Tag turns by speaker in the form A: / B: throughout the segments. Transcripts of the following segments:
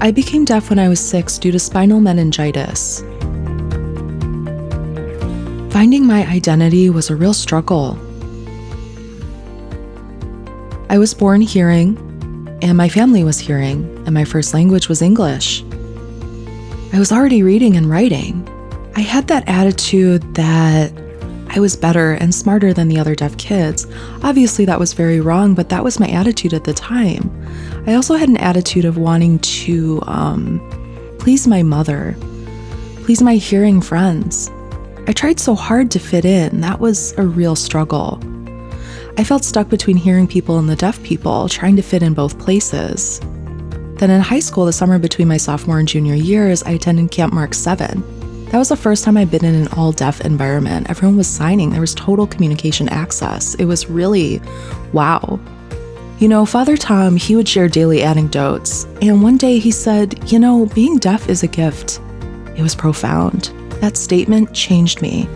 A: I became deaf when I was 6 due to spinal meningitis. Finding my identity was a real struggle. I was born hearing, and my family was hearing, and my first language was English. I was already reading and writing. I had that attitude that I was better and smarter than the other deaf kids. Obviously, that was very wrong, but that was my attitude at the time. I also had an attitude of wanting to please my mother, please my hearing friends. I tried so hard to fit in. That was a real struggle. I felt stuck between hearing people and the deaf people, trying to fit in both places. Then in high school, the summer between my sophomore and junior years, I attended Camp Mark 7. That was the first time I'd been in an all-deaf environment. Everyone was signing. There was total communication access. It was really wow. You know, Father Tom, he would share daily anecdotes. And one day he said, being deaf is a gift. It was profound. That statement changed me.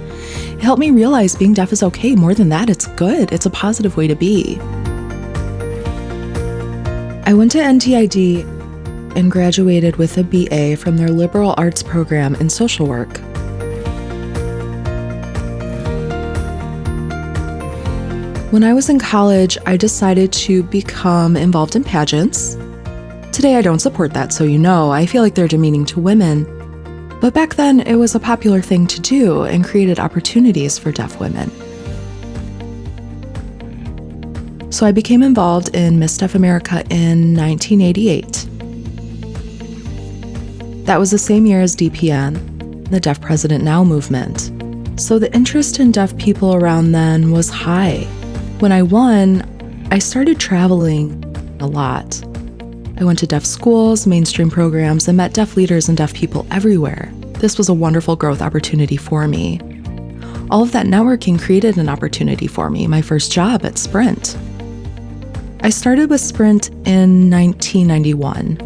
A: It helped me realize being deaf is okay. More than that, it's good. It's a positive way to be. I went to NTID and graduated with a BA from their liberal arts program in social work. When I was in college, I decided to become involved in pageants. Today, I don't support that, so I feel like they're demeaning to women. But back then, it was a popular thing to do and created opportunities for deaf women. So I became involved in Miss Deaf America in 1988. That was the same year as DPN, the Deaf President Now movement. So the interest in deaf people around then was high. When I won, I started traveling a lot. I went to deaf schools, mainstream programs, and met deaf leaders and deaf people everywhere. This was a wonderful growth opportunity for me. All of that networking created an opportunity for me, my first job at Sprint. I started with Sprint in 1991.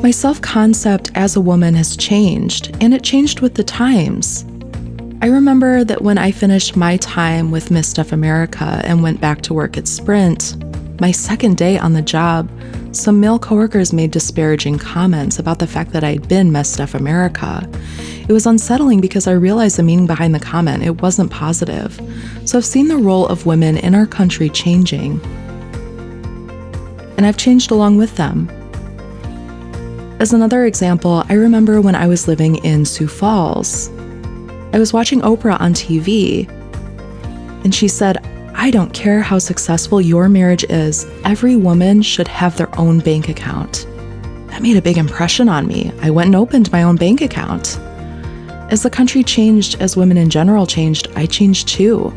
A: My self-concept as a woman has changed, and it changed with the times. I remember that when I finished my time with Miss Deaf America and went back to work at Sprint, my second day on the job, some male coworkers made disparaging comments about the fact that I'd been Miss Deaf America. It was unsettling because I realized the meaning behind the comment. It wasn't positive. So I've seen the role of women in our country changing, and I've changed along with them. As another example, I remember when I was living in Sioux Falls. I was watching Oprah on TV, and she said, "I don't care how successful your marriage is, every woman should have their own bank account." That made a big impression on me. I went and opened my own bank account. As the country changed, as women in general changed, I changed too.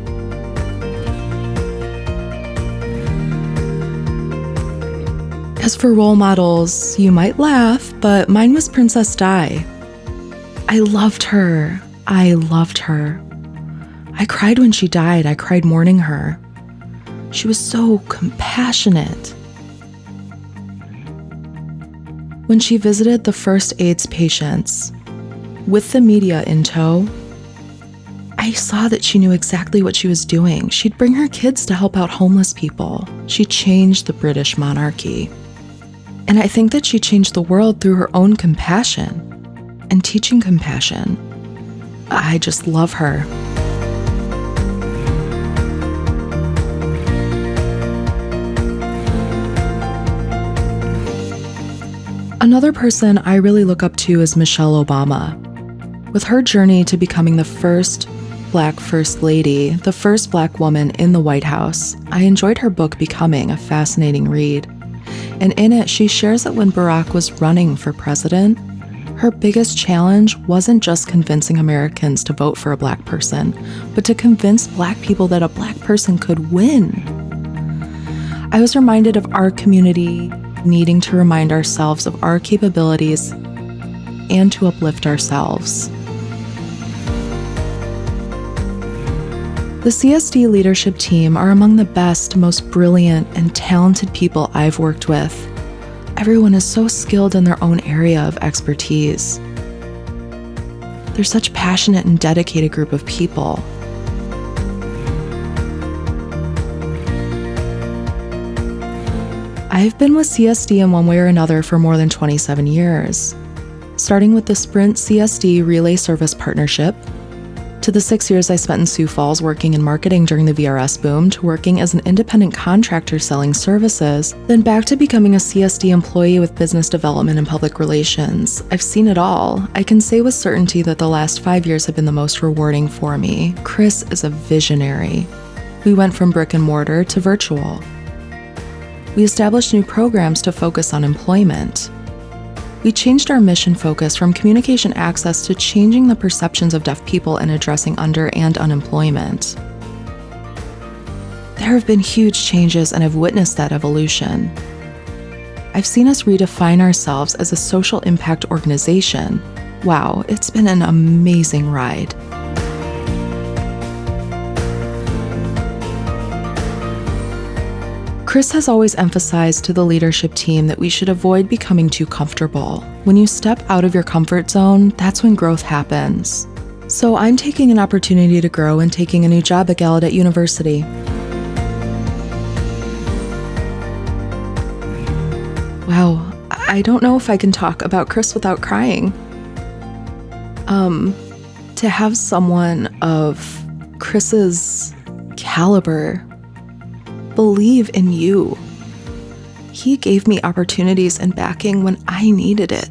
A: As for role models, you might laugh, but mine was Princess Di. I loved her. I loved her. I cried when she died. I cried mourning her. She was so compassionate. When she visited the first AIDS patients, with the media in tow, I saw that she knew exactly what she was doing. She'd bring her kids to help out homeless people. She changed the British monarchy. And I think that she changed the world through her own compassion and teaching compassion. I just love her. Another person I really look up to is Michelle Obama. With her journey to becoming the first Black First Lady, the first Black woman in the White House, I enjoyed her book Becoming, a fascinating read. And in it, she shares that when Barack was running for president, her biggest challenge wasn't just convincing Americans to vote for a Black person, but to convince Black people that a Black person could win. I was reminded of our community needing to remind ourselves of our capabilities and to uplift ourselves. The CSD leadership team are among the best, most brilliant, and talented people I've worked with. Everyone is so skilled in their own area of expertise. They're such a passionate and dedicated group of people. I've been with CSD in one way or another for more than 27 years, starting with the Sprint CSD Relay Service Partnership, to the 6 years I spent in Sioux Falls working in marketing during the VRS boom, to working as an independent contractor selling services, then back to becoming a CSD employee with business development and public relations. I've seen it all. I can say with certainty that the last 5 years have been the most rewarding for me. Chris is a visionary. We went from brick and mortar to virtual. We established new programs to focus on employment. We changed our mission focus from communication access to changing the perceptions of deaf people and addressing under and unemployment. There have been huge changes, and I've witnessed that evolution. I've seen us redefine ourselves as a social impact organization. Wow, it's been an amazing ride. Chris has always emphasized to the leadership team that we should avoid becoming too comfortable. When you step out of your comfort zone, that's when growth happens. So I'm taking an opportunity to grow and taking a new job at Gallaudet University. Wow, I don't know if I can talk about Chris without crying. To have someone of Chris's caliber believe in you. He gave me opportunities and backing when I needed it,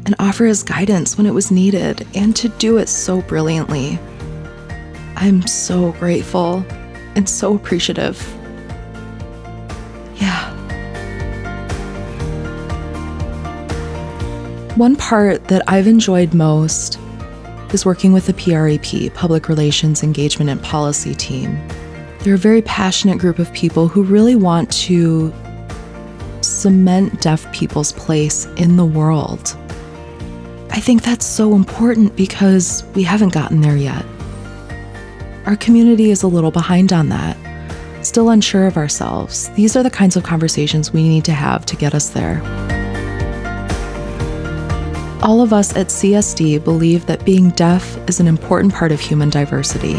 A: and offer his guidance when it was needed, and to do it so brilliantly. I'm so grateful and so appreciative. Yeah. One part that I've enjoyed most is working with the PRAP, Public Relations Engagement and Policy team. They're a very passionate group of people who really want to cement deaf people's place in the world. I think that's so important because we haven't gotten there yet. Our community is a little behind on that, still unsure of ourselves. These are the kinds of conversations we need to have to get us there. All of us at CSD believe that being deaf is an important part of human diversity.